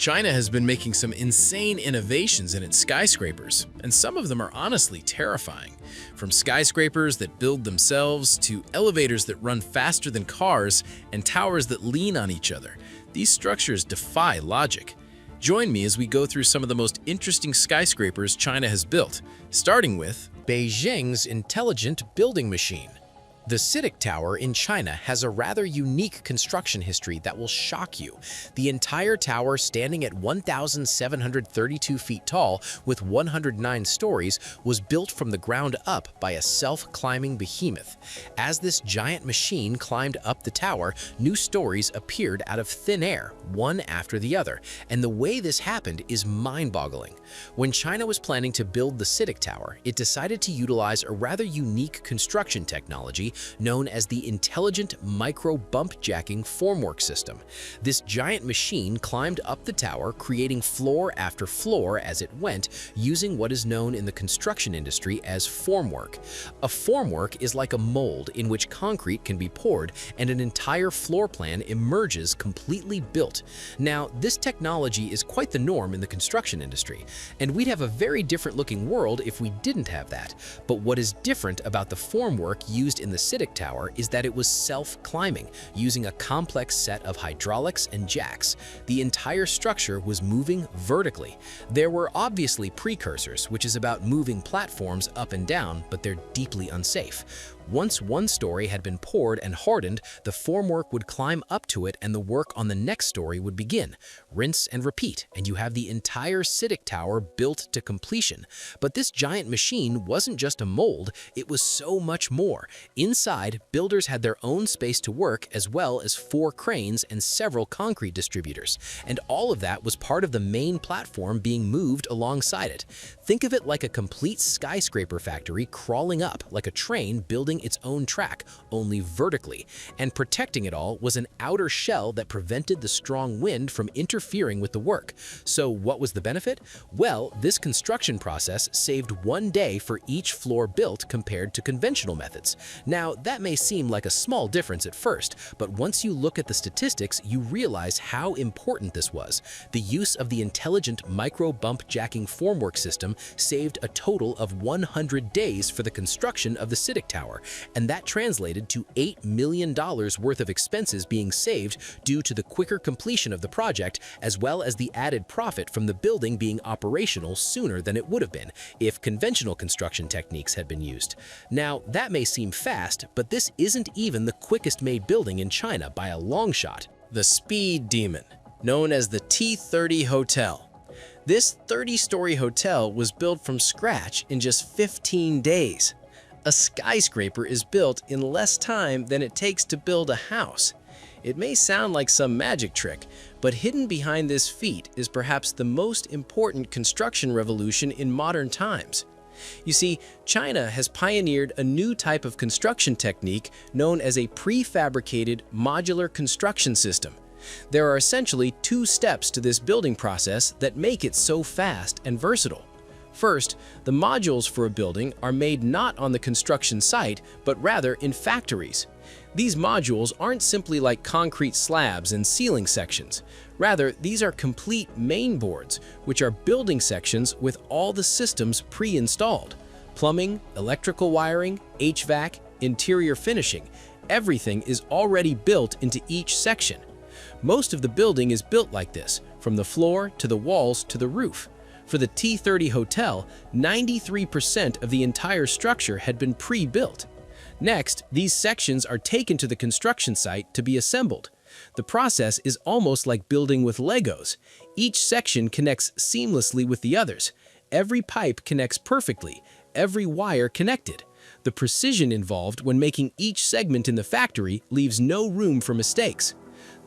China has been making some insane innovations in its skyscrapers, and some of them are honestly terrifying. From skyscrapers that build themselves to elevators that run faster than cars and towers that lean on each other, these structures defy logic. Join me as we go through some of the most interesting skyscrapers China has built, starting with Beijing's intelligent building machine. The CITIC Tower in China has a rather unique construction history that will shock you. The entire tower, standing at 1,732 feet tall with 109 stories, was built from the ground up by a self-climbing behemoth. As this giant machine climbed up the tower, new stories appeared out of thin air, one after the other, and the way this happened is mind-boggling. When China was planning to build the CITIC Tower, it decided to utilize a rather unique construction technology known as the Intelligent Micro Bump Jacking Formwork System. This giant machine climbed up the tower, creating floor after floor as it went, using what is known in the construction industry as formwork. A formwork is like a mold in which concrete can be poured and an entire floor plan emerges completely built. Now, this technology is quite the norm in the construction industry, and we'd have a very different looking world if we didn't have that. But what is different about the formwork used in the CITIC Tower is that it was self-climbing, using a complex set of hydraulics and jacks. The entire structure was moving vertically. There were obviously precursors, which is about moving platforms up and down, but they're deeply unsafe. Once one story had been poured and hardened, the formwork would climb up to it and the work on the next story would begin. Rinse and repeat, and you have the entire CITIC Tower built to completion. But this giant machine wasn't just a mold, it was so much more. Inside, builders had their own space to work, as well as 4 cranes and several concrete distributors. And all of that was part of the main platform being moved alongside it. Think of it like a complete skyscraper factory crawling up, like a train building its own track, only vertically, and protecting it all was an outer shell that prevented the strong wind from interfering with the work. So what was the benefit? Well, this construction process saved 1 day for each floor built compared to conventional methods. Now, that may seem like a small difference at first, but once you look at the statistics, you realize how important this was. The use of the Intelligent Micro Bump Jacking Formwork System saved a total of 100 days for the construction of the CITIC Tower, and that translated to $8 million worth of expenses being saved due to the quicker completion of the project, as well as the added profit from the building being operational sooner than it would have been if conventional construction techniques had been used. Now, that may seem fast, but this isn't even the quickest made building in China by a long shot. The Speed Demon, known as the T30 Hotel. This 30-story hotel was built from scratch in just 15 days. A skyscraper is built in less time than it takes to build a house. It may sound like some magic trick, but hidden behind this feat is perhaps the most important construction revolution in modern times. You see, China has pioneered a new type of construction technique known as a prefabricated modular construction system. There are essentially 2 steps to this building process that make it so fast and versatile. First, the modules for a building are made not on the construction site, but rather in factories. These modules aren't simply like concrete slabs and ceiling sections. Rather, these are complete main boards, which are building sections with all the systems pre-installed. Plumbing, electrical wiring, HVAC, interior finishing, everything is already built into each section. Most of the building is built like this, from the floor to the walls to the roof. For the T30 Hotel, 93% of the entire structure had been pre-built. Next, these sections are taken to the construction site to be assembled. The process is almost like building with Legos. Each section connects seamlessly with the others. Every pipe connects perfectly, every wire connected. The precision involved when making each segment in the factory leaves no room for mistakes.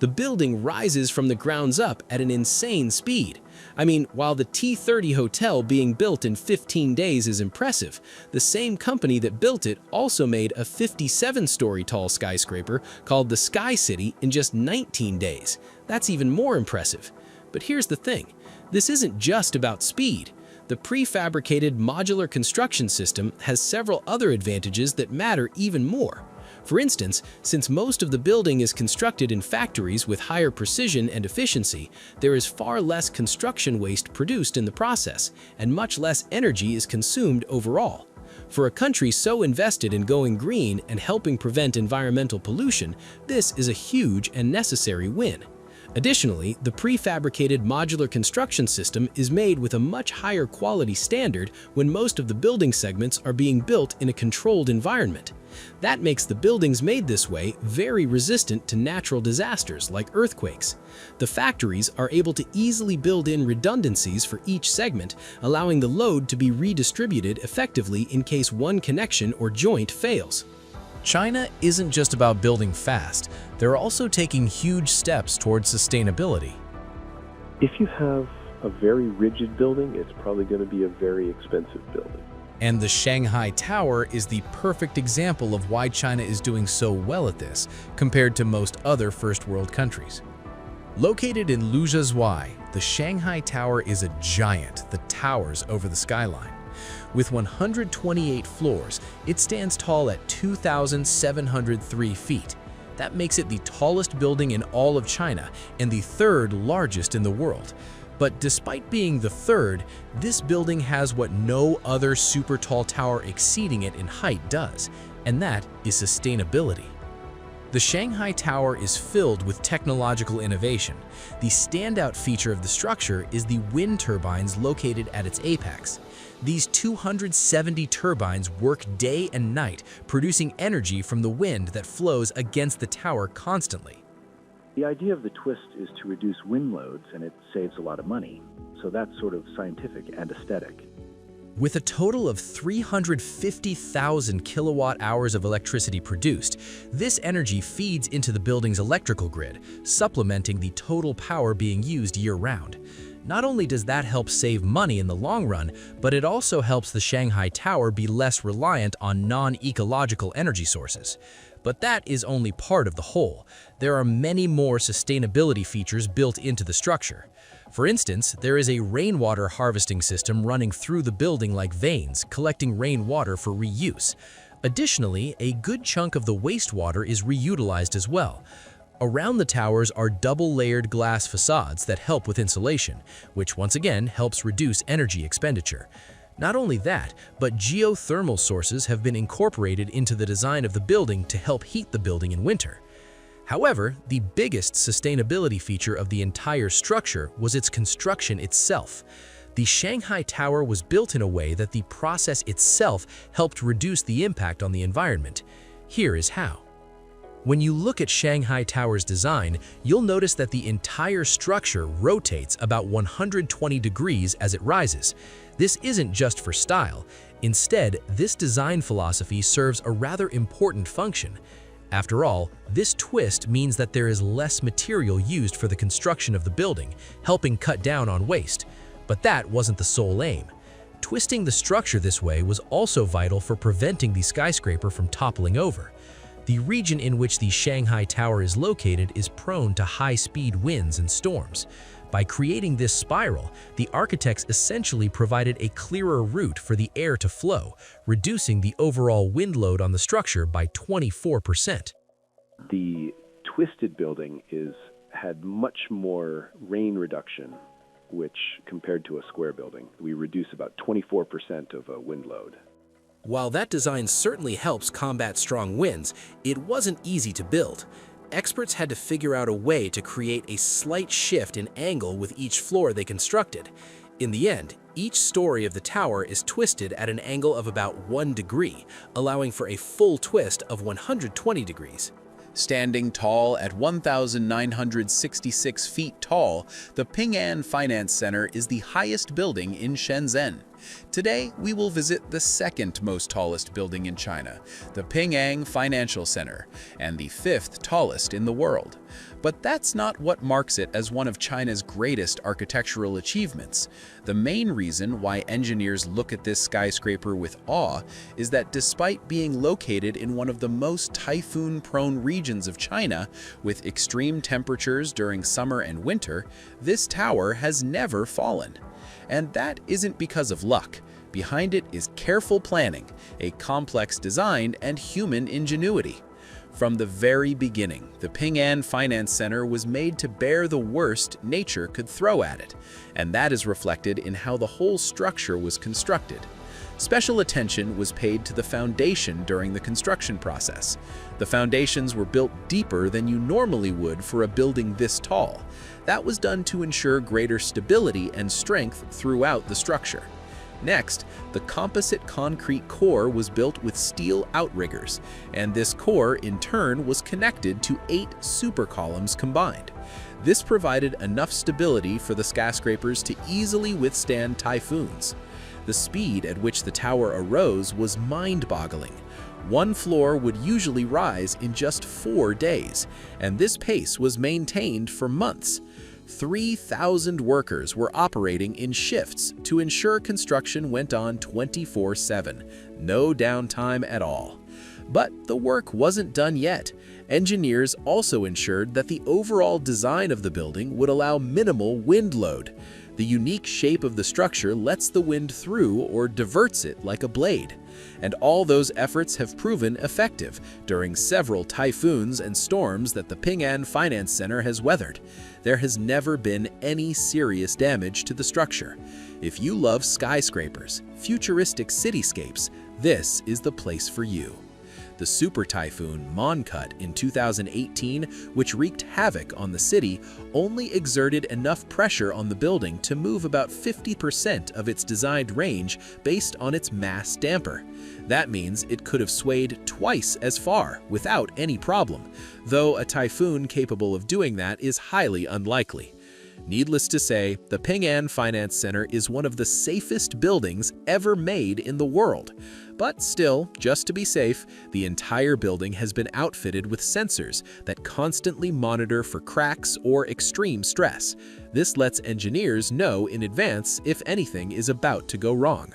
The building rises from the grounds up at an insane speed. I mean, while the T30 Hotel being built in 15 days is impressive, the same company that built it also made a 57-story tall skyscraper called the Sky City in just 19 days. That's even more impressive. But here's the thing, this isn't just about speed. The prefabricated modular construction system has several other advantages that matter even more. For instance, since most of the building is constructed in factories with higher precision and efficiency, there is far less construction waste produced in the process, and much less energy is consumed overall. For a country so invested in going green and helping prevent environmental pollution, this is a huge and necessary win. Additionally, the prefabricated modular construction system is made with a much higher quality standard when most of the building segments are being built in a controlled environment. That makes the buildings made this way very resistant to natural disasters like earthquakes. The factories are able to easily build in redundancies for each segment, allowing the load to be redistributed effectively in case one connection or joint fails. China isn't just about building fast, they're also taking huge steps towards sustainability. If you have a very rigid building, it's probably going to be a very expensive building. And the Shanghai Tower is the perfect example of why China is doing so well at this, compared to most other first-world countries. Located in Luzhuazhuai, the Shanghai Tower is a giant that towers over the skyline. With 128 floors, it stands tall at 2,703 feet. That makes it the tallest building in all of China and the third largest in the world. But despite being the third, this building has what no other super tall tower exceeding it in height does, and that is sustainability. The Shanghai Tower is filled with technological innovation. The standout feature of the structure is the wind turbines located at its apex. These 270 turbines work day and night, producing energy from the wind that flows against the tower constantly. The idea of the twist is to reduce wind loads, and it saves a lot of money. So that's sort of scientific and aesthetic. With a total of 350,000 kilowatt-hours of electricity produced, this energy feeds into the building's electrical grid, supplementing the total power being used year-round. Not only does that help save money in the long run, but it also helps the Shanghai Tower be less reliant on non-ecological energy sources. But that is only part of the whole. There are many more sustainability features built into the structure. For instance, there is a rainwater harvesting system running through the building like veins, collecting rainwater for reuse. Additionally, a good chunk of the wastewater is reutilized as well. Around the towers are double-layered glass facades that help with insulation, which once again helps reduce energy expenditure. Not only that, but geothermal sources have been incorporated into the design of the building to help heat the building in winter. However, the biggest sustainability feature of the entire structure was its construction itself. The Shanghai Tower was built in a way that the process itself helped reduce the impact on the environment. Here is how. When you look at Shanghai Tower's design, you'll notice that the entire structure rotates about 120 degrees as it rises. This isn't just for style. Instead, this design philosophy serves a rather important function. After all, this twist means that there is less material used for the construction of the building, helping cut down on waste. But that wasn't the sole aim. Twisting the structure this way was also vital for preventing the skyscraper from toppling over. The region in which the Shanghai Tower is located is prone to high-speed winds and storms. By creating this spiral, the architects essentially provided a clearer route for the air to flow, reducing the overall wind load on the structure by 24%. The twisted building had much more rain reduction, which compared to a square building, we reduce about 24% of a wind load. While that design certainly helps combat strong winds, it wasn't easy to build. Experts had to figure out a way to create a slight shift in angle with each floor they constructed. In the end, each story of the tower is twisted at an angle of about 1 degree, allowing for a full twist of 120 degrees. Standing tall at 1,966 feet tall, the Ping An Finance Center is the highest building in Shenzhen. Today, we will visit the second most tallest building in China, the Ping An Financial Center, and the fifth tallest in the world. But that's not what marks it as one of China's greatest architectural achievements. The main reason why engineers look at this skyscraper with awe is that despite being located in one of the most typhoon-prone regions of China, with extreme temperatures during summer and winter, this tower has never fallen. And that isn't because of luck. Behind it is careful planning, a complex design, and human ingenuity. From the very beginning, the Ping An Finance Center was made to bear the worst nature could throw at it, and that is reflected in how the whole structure was constructed. Special attention was paid to the foundation during the construction process. The foundations were built deeper than you normally would for a building this tall. That was done to ensure greater stability and strength throughout the structure. Next, the composite concrete core was built with steel outriggers, and this core in turn was connected to 8 super columns combined. This provided enough stability for the skyscrapers to easily withstand typhoons. The speed at which the tower arose was mind-boggling. One floor would usually rise in just 4 days, and this pace was maintained for months. 3,000 workers were operating in shifts to ensure construction went on 24/7, no downtime at all. But the work wasn't done yet. Engineers also ensured that the overall design of the building would allow minimal wind load. The unique shape of the structure lets the wind through or diverts it like a blade. And all those efforts have proven effective during several typhoons and storms that the Ping An Finance Center has weathered. There has never been any serious damage to the structure. If you love skyscrapers, futuristic cityscapes, this is the place for you. The super typhoon Monkut in 2018, which wreaked havoc on the city, only exerted enough pressure on the building to move about 50% of its designed range based on its mass damper. That means it could have swayed twice as far without any problem, though a typhoon capable of doing that is highly unlikely. Needless to say, the Ping An Finance Center is one of the safest buildings ever made in the world. But still, just to be safe, the entire building has been outfitted with sensors that constantly monitor for cracks or extreme stress. This lets engineers know in advance if anything is about to go wrong.